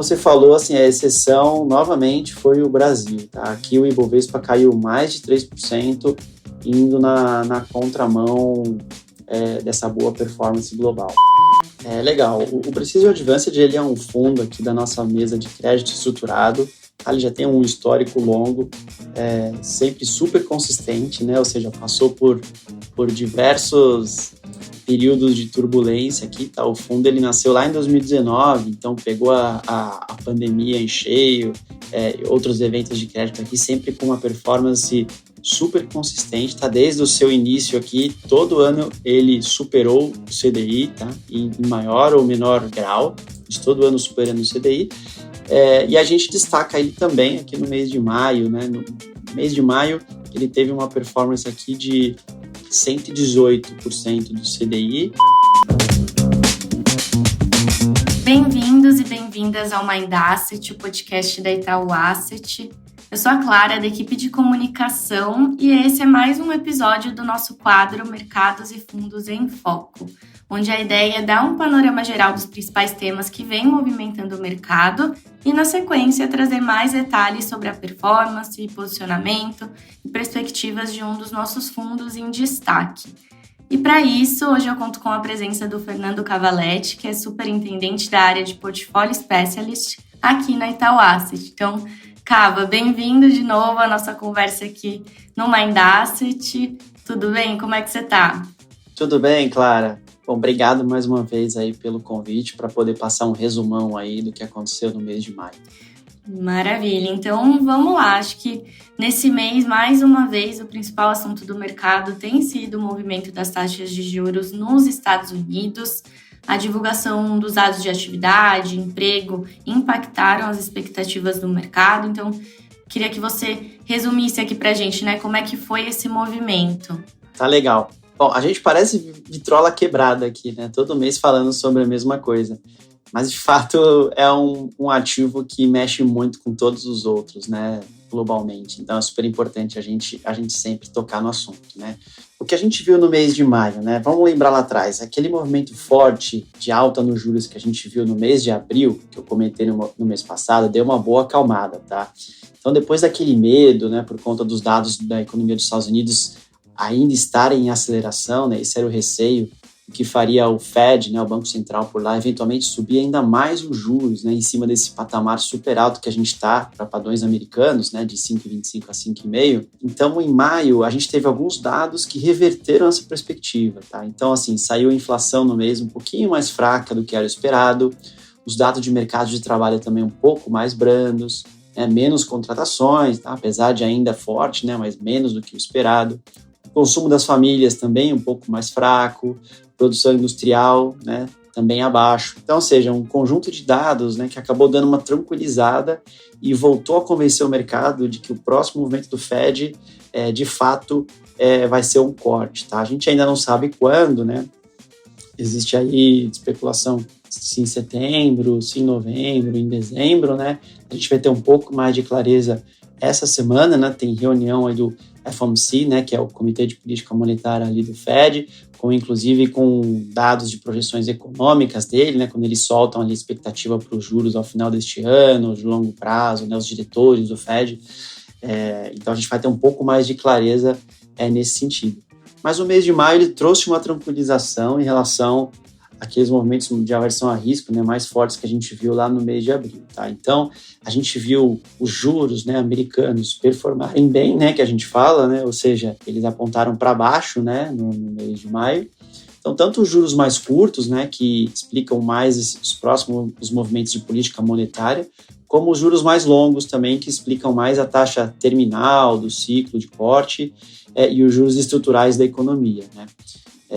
você falou, assim, a exceção, novamente, foi o Brasil, tá? Aqui o Ibovespa caiu mais de 3%, indo na contramão dessa boa performance global. Legal. O Precision Advanced, ele é um fundo aqui da nossa mesa de crédito estruturado. Ele já tem um histórico longo, sempre super consistente, né? Ou seja, passou por diversos períodos de turbulência aqui, tá? O fundo ele nasceu lá em 2019, então pegou a pandemia em cheio, outros eventos de crédito aqui, sempre com uma performance super consistente, tá? Desde o seu início aqui, todo ano ele superou o CDI, tá? Em maior ou menor grau, mas todo ano superando o CDI. E a gente destaca ele também aqui no mês de maio, né? No mês de maio, ele teve uma performance aqui de 118% do CDI. Bem-vindos e bem-vindas ao Mind Asset, o podcast da Itaú Asset. Eu sou a Clara, da equipe de comunicação, e esse é mais um episódio do nosso quadro Mercados e Fundos em Foco, onde a ideia é dar um panorama geral dos principais temas que vêm movimentando o mercado e, na sequência, trazer mais detalhes sobre a performance, posicionamento e perspectivas de um dos nossos fundos em destaque. E para isso, hoje eu conto com a presença do Fernando Cavalletti, que é superintendente da área de Portfolio Specialist aqui na Itaú Asset. Então, Cava, bem-vindo de novo à nossa conversa aqui no Mind Asset. Tudo bem? Como é que você está? Tudo bem, Clara. Bom, obrigado mais uma vez aí pelo convite para poder passar um resumão aí do que aconteceu no mês de maio. Maravilha. Então, vamos lá. Acho que nesse mês, mais uma vez, o principal assunto do mercado tem sido o movimento das taxas de juros nos Estados Unidos. A divulgação dos dados de atividade, emprego, impactaram as expectativas do mercado. Então, queria que você resumisse aqui para a gente, né, como é que foi esse movimento. Tá legal. Bom, a gente parece vitrola quebrada aqui, né? Todo mês falando sobre a mesma coisa. Mas, de fato, é um ativo que mexe muito com todos os outros, né? Globalmente. Então, é super importante a gente sempre tocar no assunto, né? O que a gente viu no mês de maio, né? Vamos lembrar lá atrás, aquele movimento forte de alta nos juros que a gente viu no mês de abril, que eu comentei no mês passado, deu uma boa acalmada, tá? Então, depois daquele medo, né, por conta dos dados da economia dos Estados Unidos ainda estarem em aceleração, né? Esse era o receio, o que faria o Fed, né, o Banco Central por lá, eventualmente subir ainda mais os juros, né, em cima desse patamar super alto que a gente está para padrões americanos, né, de 5,25 a 5,5. Então, em maio, a gente teve alguns dados que reverteram essa perspectiva, tá? Então, assim, saiu a inflação no mês um pouquinho mais fraca do que era esperado, os dados de mercado de trabalho também um pouco mais brandos, né, menos contratações, tá? Apesar de ainda forte, né, mas menos do que o esperado. O consumo das famílias também um pouco mais fraco, produção industrial, né, também abaixo. Então, ou seja, um conjunto de dados, né, que acabou dando uma tranquilizada e voltou a convencer o mercado de que o próximo movimento do Fed, de fato, vai ser um corte. Tá? A gente ainda não sabe quando, né? Existe aí especulação se em setembro, se em novembro, em dezembro, né? A gente vai ter um pouco mais de clareza essa semana, né? Tem reunião aí do FOMC, né, que é o Comitê de Política Monetária ali do Fed, inclusive com dados de projeções econômicas dele, né, quando eles soltam ali a expectativa para os juros ao final deste ano, de longo prazo, né, os diretores do Fed. Então a gente vai ter um pouco mais de clareza nesse sentido. Mas o mês de maio ele trouxe uma tranquilização em relação àqueles movimentos de aversão a risco, né, mais fortes que a gente viu lá no mês de abril. Tá? Então, a gente viu os juros, né, americanos performarem bem, né, que a gente fala, né, ou seja, eles apontaram para baixo, né, no mês de maio. Então, tanto os juros mais curtos, né, que explicam mais os movimentos de política monetária, como os juros mais longos também, que explicam mais a taxa terminal do ciclo de corte e os juros estruturais da economia, né.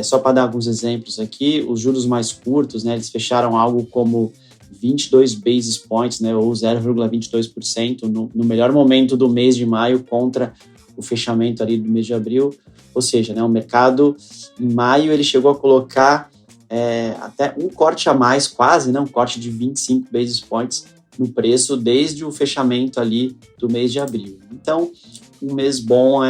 Só para dar alguns exemplos aqui, os juros mais curtos, né, eles fecharam algo como 22 basis points, né, ou 0,22% no melhor momento do mês de maio contra o fechamento ali do mês de abril. Ou seja, né, o mercado em maio ele chegou a colocar até um corte a mais, quase, né, um corte de 25 basis points no preço desde o fechamento ali do mês de abril. Então, um mês bom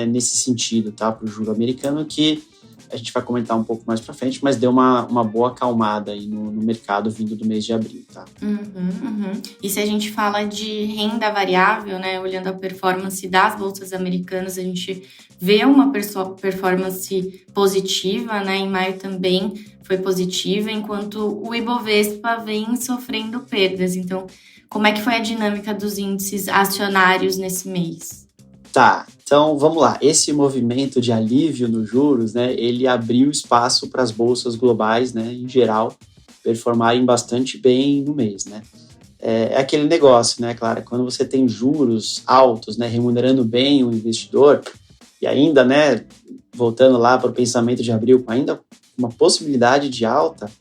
nesse sentido, tá, para o juro americano, que a gente vai comentar um pouco mais para frente, mas deu uma boa acalmada aí no mercado vindo do mês de abril, tá? E se a gente fala de renda variável, né, olhando a performance das bolsas americanas, a gente vê uma performance positiva, né, em maio também foi positiva, enquanto o Ibovespa vem sofrendo perdas. Então, como é que foi a dinâmica dos índices acionários nesse mês? Tá, então vamos lá. Esse movimento de alívio nos juros, né, ele abriu espaço para as bolsas globais, né, em geral, performarem bastante bem no mês, né. É aquele negócio, né, Clara, quando você tem juros altos, né, remunerando bem o investidor, e ainda, né, voltando lá para o pensamento de abril, com ainda uma possibilidade de alta,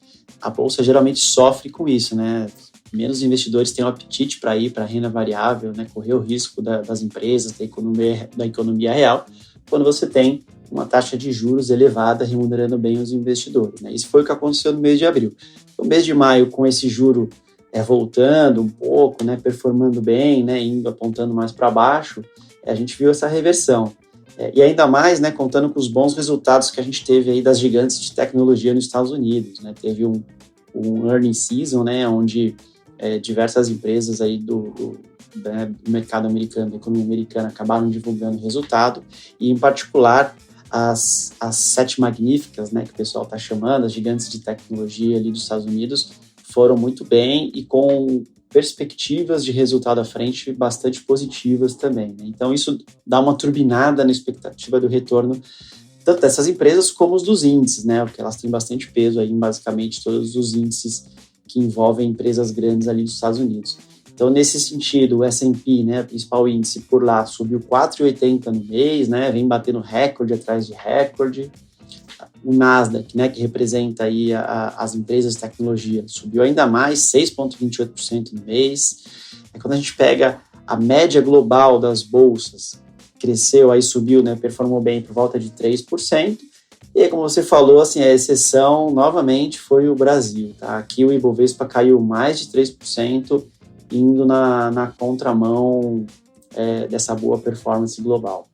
a bolsa geralmente sofre com isso, né. Menos investidores têm o apetite para ir para a renda variável, né, correr o risco das empresas, da economia real, quando você tem uma taxa de juros elevada remunerando bem os investidores, né? Isso foi o que aconteceu no mês de abril. No mês de maio, com esse juro voltando um pouco, né, performando bem, né, indo apontando mais para baixo, a gente viu essa reversão. E ainda mais, né, contando com os bons resultados que a gente teve aí das gigantes de tecnologia nos Estados Unidos, né? Teve um earnings season, né, onde diversas empresas aí do mercado americano, da economia americana, acabaram divulgando resultado, e em particular as sete magníficas, né, que o pessoal está chamando, as gigantes de tecnologia ali dos Estados Unidos, foram muito bem e com perspectivas de resultado à frente bastante positivas também, né? Então isso dá uma turbinada na expectativa do retorno tanto dessas empresas como os dos índices, né, porque elas têm bastante peso aí em basicamente todos os índices que envolvem empresas grandes ali dos Estados Unidos. Então, nesse sentido, o S&P, né, o principal índice por lá, subiu 4,80 no mês, né, vem batendo recorde atrás de recorde. O Nasdaq, né, que representa aí as empresas de tecnologia, subiu ainda mais, 6,28% no mês. Quando a gente pega a média global das bolsas, cresceu, aí subiu, né, performou bem por volta de 3%. E aí, como você falou, assim, a exceção, novamente, foi o Brasil, tá? Aqui o Ibovespa caiu mais de 3%, indo na contramão dessa boa performance global.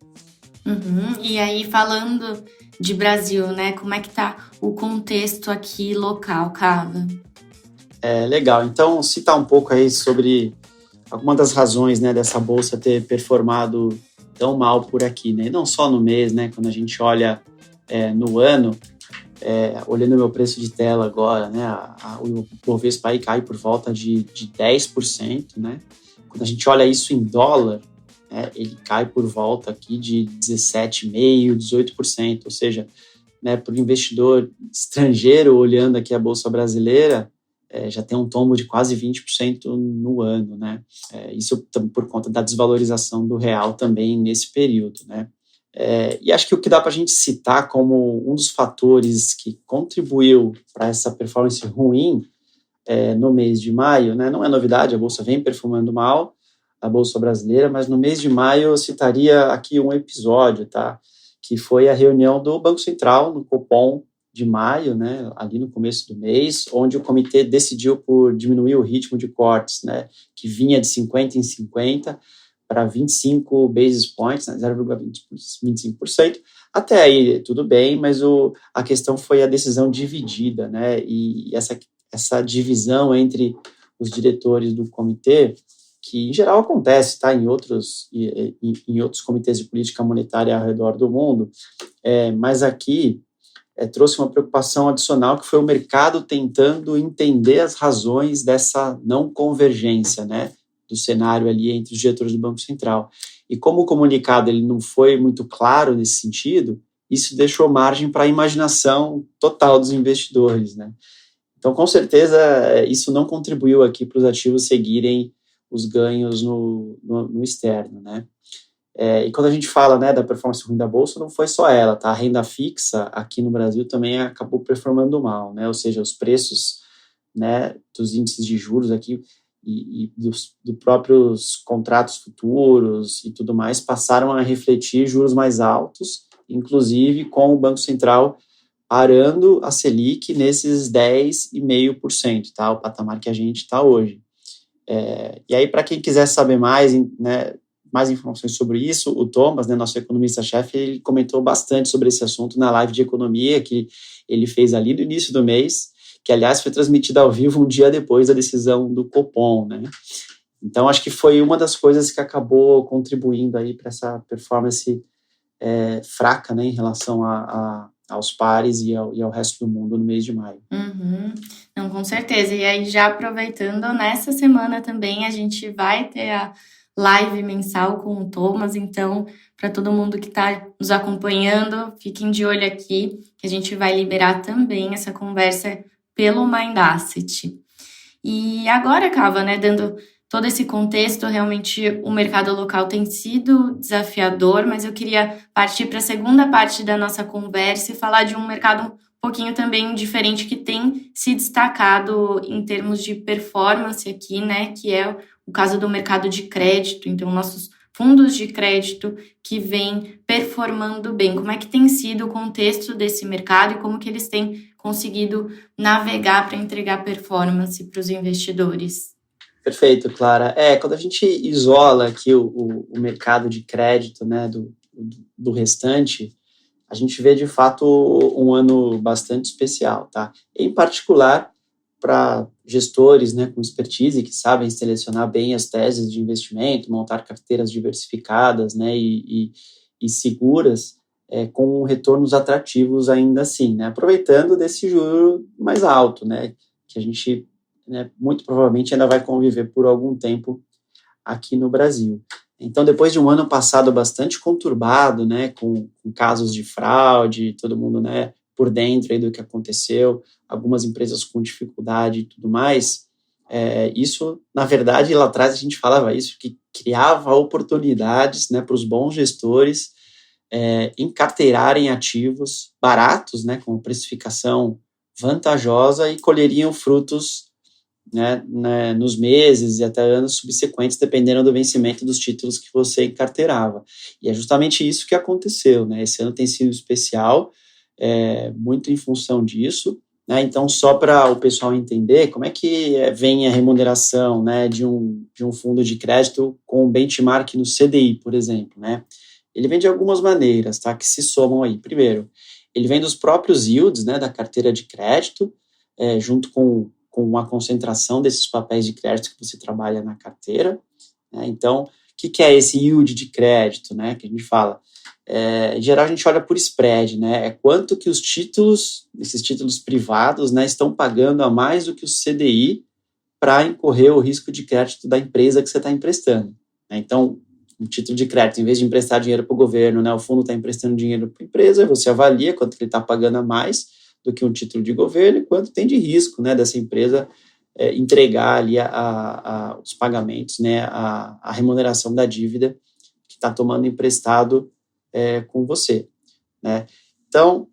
E aí, falando de Brasil, né? Como é que tá o contexto aqui local, Cava? Legal. Então, citar um pouco aí sobre algumas das razões, né, dessa bolsa ter performado tão mal por aqui, né? Não só no mês, né? Quando a gente olha no ano, olhando o meu preço de tela agora, né, o Ibovespa aí cai por volta de 10%, né? Quando a gente olha isso em dólar, ele cai por volta aqui de 17,5%, 18%, ou seja, né, para o investidor estrangeiro olhando aqui a Bolsa Brasileira, já tem um tombo de quase 20% no ano, né? Isso por conta da desvalorização do real também nesse período, né? E acho que o que dá para a gente citar como um dos fatores que contribuiu para essa performance ruim no mês de maio, né, não é novidade, a Bolsa vem performando mal, a Bolsa Brasileira, mas no mês de maio eu citaria aqui um episódio, tá, que foi a reunião do Banco Central, no Copom de maio, né, ali no começo do mês, onde o comitê decidiu por diminuir o ritmo de cortes, né, que vinha de 50 em 50, para 25 basis points, né, 0,25%. Até aí tudo bem, mas a questão foi a decisão dividida, né? E essa divisão entre os diretores do comitê, que em geral acontece, tá, em outros comitês de política monetária ao redor do mundo, mas aqui trouxe uma preocupação adicional, que foi o mercado tentando entender as razões dessa não convergência, né, do cenário ali entre os diretores do Banco Central. E como o comunicado ele não foi muito claro nesse sentido, isso deixou margem para a imaginação total dos investidores, né? Então, com certeza, isso não contribuiu aqui para os ativos seguirem os ganhos no externo, né? E quando a gente fala, né, da performance ruim da Bolsa, não foi só ela, tá? A renda fixa aqui no Brasil também acabou performando mal, né? Ou seja, os preços, né, dos índices de juros aqui e dos próprios contratos futuros e tudo mais passaram a refletir juros mais altos, inclusive com o Banco Central parando a Selic nesses 10,5%, tá? O patamar que a gente está hoje. E aí, para quem quiser saber mais, né, mais informações sobre isso, o Thomas, né, nosso economista-chefe, ele comentou bastante sobre esse assunto na live de economia que ele fez ali no início do mês, que, aliás, foi transmitida ao vivo um dia depois da decisão do Copom, né? Então, acho que foi uma das coisas que acabou contribuindo aí para essa performance fraca, né, em relação aos pares e ao resto do mundo no mês de maio. Uhum. Não, com certeza. E aí, já aproveitando, nessa semana também a gente vai ter a live mensal com o Thomas, então, para todo mundo que está nos acompanhando, fiquem de olho aqui, que a gente vai liberar também essa conversa pelo Mind Asset. E agora, Cava, né, dando todo esse contexto, realmente o mercado local tem sido desafiador, mas eu queria partir para a segunda parte da nossa conversa e falar de um mercado um pouquinho também diferente que tem se destacado em termos de performance aqui, né, que é o caso do mercado de crédito. Então, nossos fundos de crédito que vêm performando bem. Como é que tem sido o contexto desse mercado e como que eles têm conseguido navegar para entregar performance para os investidores? Perfeito, Clara. Quando a gente isola aqui o mercado de crédito, né, do restante, a gente vê, de fato, um ano bastante especial, tá? Em particular, para gestores, né, com expertise, que sabem selecionar bem as teses de investimento, montar carteiras diversificadas, né, e seguras, com retornos atrativos ainda assim, né, aproveitando desse juro mais alto, né, que a gente, né, muito provavelmente ainda vai conviver por algum tempo aqui no Brasil. Então, depois de um ano passado bastante conturbado, né, com casos de fraude, todo mundo, né, por dentro aí do que aconteceu, algumas empresas com dificuldade e tudo mais, isso, na verdade, lá atrás a gente falava isso, que criava oportunidades, né, para os bons gestores encarteirarem ativos baratos, né, com precificação vantajosa e colheriam frutos, né, nos meses e até anos subsequentes, dependendo do vencimento dos títulos que você encarteirava. E é justamente isso que aconteceu, né? Esse ano tem sido especial, muito em função disso, né? Então, só para o pessoal entender como é que vem a remuneração, né, de um fundo de crédito com um benchmark no CDI, por exemplo, né? Ele vem de algumas maneiras, tá, que se somam aí. Primeiro, ele vem dos próprios yields, né, da carteira de crédito, junto com a concentração desses papéis de crédito que você trabalha na carteira, né? Então, o que é esse yield de crédito, né, que a gente fala? Em geral, a gente olha por spread, né, é quanto que os títulos, esses títulos privados, né, estão pagando a mais do que o CDI para incorrer o risco de crédito da empresa que você está emprestando, né? Então, um título de crédito, em vez de emprestar dinheiro para o governo, né, o fundo está emprestando dinheiro para a empresa, você avalia quanto que ele está pagando a mais do que um título de governo e quanto tem de risco, né, dessa empresa entregar ali os pagamentos, né, a remuneração da dívida que está tomando emprestado com você, né? Então,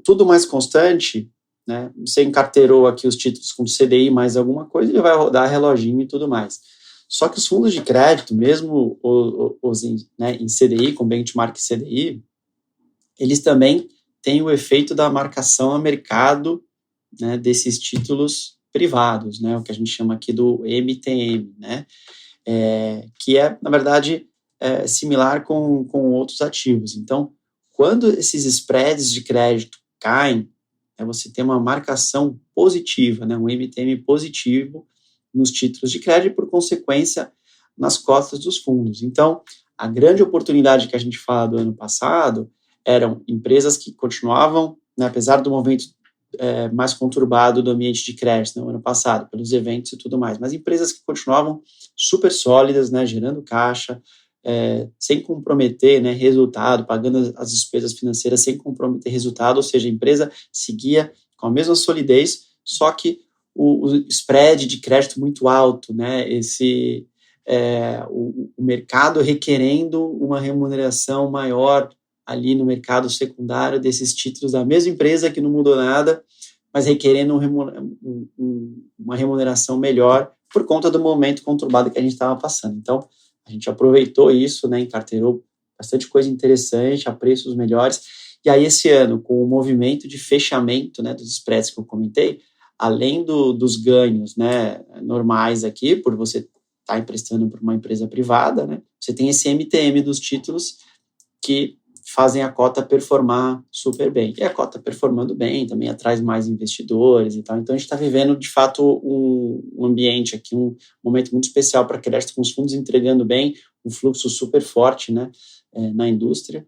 tudo mais constante, né, você encarteirou aqui os títulos com CDI mais alguma coisa, ele vai rodar reloginho e tudo mais. Só que os fundos de crédito, mesmo os né, em CDI, com benchmark CDI, eles também têm o efeito da marcação a mercado, né, desses títulos privados, né, o que a gente chama aqui do MTM, né, que é, na verdade, similar com outros ativos. Então, quando esses spreads de crédito caem, você tem uma marcação positiva, né, um MTM positivo nos títulos de crédito e, por consequência, nas cotas dos fundos. Então, a grande oportunidade que a gente fala do ano passado eram empresas que continuavam, né, apesar do momento mais conturbado do ambiente de crédito no ano passado, pelos eventos e tudo mais, mas empresas que continuavam super sólidas, né, gerando caixa, sem comprometer, né, resultado, pagando as despesas financeiras sem comprometer resultado, ou seja, a empresa seguia com a mesma solidez, só que o spread de crédito muito alto, né, o mercado requerendo uma remuneração maior ali no mercado secundário desses títulos da mesma empresa que não mudou nada, mas requerendo uma remuneração melhor por conta do momento conturbado que a gente estava passando. Então, a gente aproveitou isso, né, encarteirou bastante coisa interessante, a preços melhores, e aí esse ano, com o movimento de fechamento, né, dos spreads que eu comentei, além dos ganhos, né, normais aqui, por você está emprestando para uma empresa privada, né? Você tem esse MTM dos títulos que fazem a cota performar super bem. E a cota performando bem também atrai mais investidores e tal. Então, a gente está vivendo, de fato, um ambiente aqui, um momento muito especial para crédito, com os fundos entregando bem, um fluxo super forte, né, na indústria.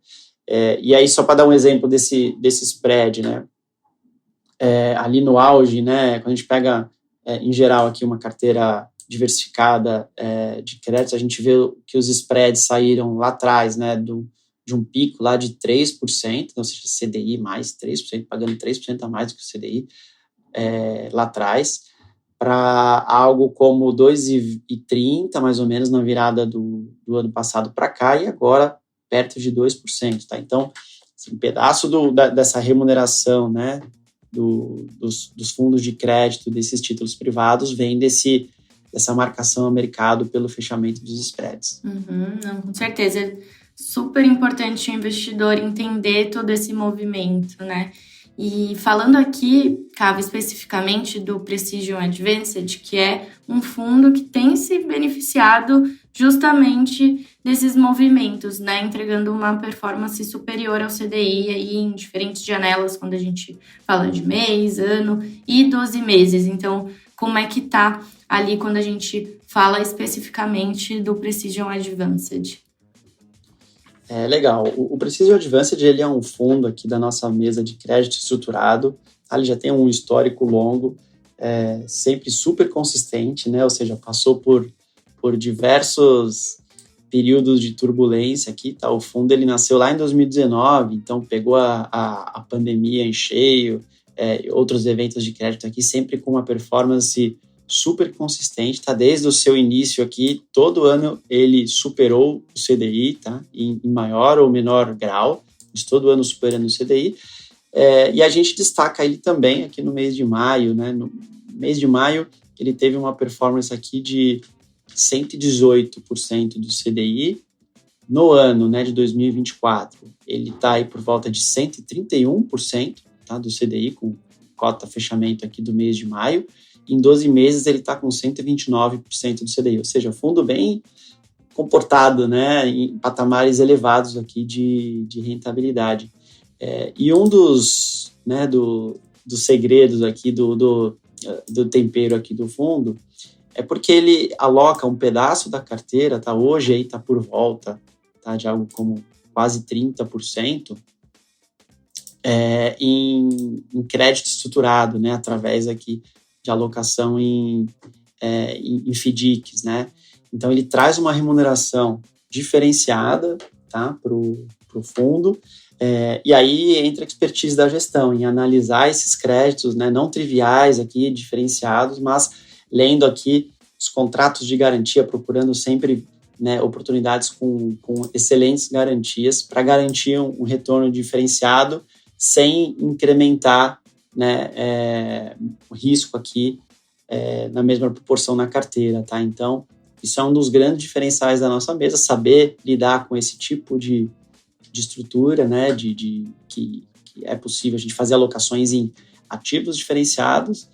E aí, só para dar um exemplo desse spread, né, ali no auge, né, quando a gente pega, em geral, aqui uma carteira diversificada de créditos, a gente vê que os spreads saíram lá atrás, né, de um pico lá de 3%, ou seja, CDI mais 3%, pagando 3% a mais do que o CDI lá atrás, para algo como 2,30 mais ou menos na virada do ano passado para cá, e agora perto de 2%. Tá? Então, assim, um pedaço dessa remuneração, né, dos fundos de crédito, desses títulos privados, vem dessa marcação ao mercado pelo fechamento dos spreads. Não, com certeza. Super importante o investidor entender todo esse movimento, né? E falando aqui, Cava, especificamente do Precision Advanced, que é um fundo que tem se beneficiado justamente desses movimentos, né? Entregando uma performance superior ao CDI aí em diferentes janelas, quando a gente fala de mês, ano e 12 meses. Então, como é que tá ali quando a gente fala especificamente do Precision Advanced? Legal. O Precision Advanced, ele é um fundo aqui da nossa mesa de crédito estruturado. Ele já tem um histórico longo, sempre super consistente, né? Ou seja, passou por diversos períodos de turbulência aqui, tá? O fundo, ele nasceu lá em 2019, então pegou a pandemia em cheio, outros eventos de crédito aqui, sempre com uma performance super consistente, tá? Desde o seu início aqui, todo ano ele superou o CDI, tá? Em maior ou menor grau, mas todo ano superando o CDI. E a gente destaca ele também aqui no mês de maio, né? No mês de maio, ele teve uma performance aqui de 118% do CDI. No ano, né, de 2024, ele está aí por volta de 131%, tá, do CDI, com cota fechamento aqui do mês de maio. Em 12 meses, ele está com 129% do CDI, ou seja, fundo bem comportado, né, em patamares elevados aqui de rentabilidade. E um dos segredos aqui, do tempero aqui do fundo, é porque ele aloca um pedaço da carteira, tá, hoje aí está por volta, tá, de algo como quase 30%, em crédito estruturado, né, através aqui de alocação em FDICs, né? Então, ele traz uma remuneração diferenciada, tá, para o fundo, e aí entra a expertise da gestão, em analisar esses créditos, né, não triviais aqui, diferenciados, mas lendo aqui os contratos de garantia, procurando sempre, né, oportunidades com excelentes garantias para garantir um retorno diferenciado sem incrementar, né, o risco aqui na mesma proporção na carteira, tá? Então, isso é um dos grandes diferenciais da nossa mesa, saber lidar com esse tipo de estrutura, né, que é possível a gente fazer alocações em ativos diferenciados,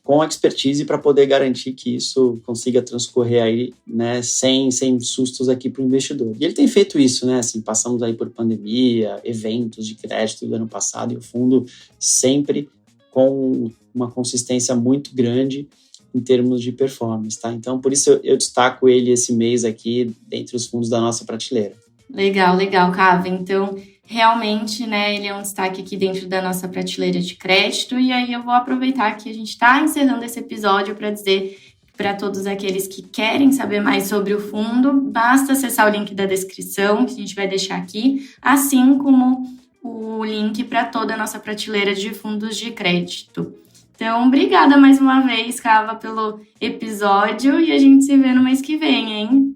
com expertise para poder garantir que isso consiga transcorrer aí, né, sem sustos aqui para o investidor. E ele tem feito isso, né, assim, passamos aí por pandemia, eventos de crédito do ano passado, e o fundo sempre com uma consistência muito grande em termos de performance, tá? Então, por isso eu destaco ele esse mês aqui dentre os fundos da nossa prateleira. Legal, Cava. Então, realmente, né, ele é um destaque aqui dentro da nossa prateleira de crédito. E aí eu vou aproveitar que a gente está encerrando esse episódio para dizer para todos aqueles que querem saber mais sobre o fundo, basta acessar o link da descrição, que a gente vai deixar aqui, assim como o link para toda a nossa prateleira de fundos de crédito. Então, obrigada mais uma vez, Cava, pelo episódio, e a gente se vê no mês que vem, hein?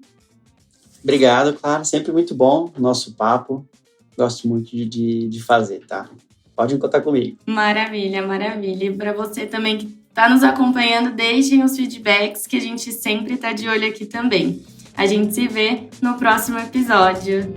Obrigado, claro, sempre muito bom o nosso papo. Gosto muito de fazer, tá? Pode contar comigo. Maravilha. E para você também que está nos acompanhando, deixem os feedbacks que a gente sempre está de olho aqui também. A gente se vê no próximo episódio.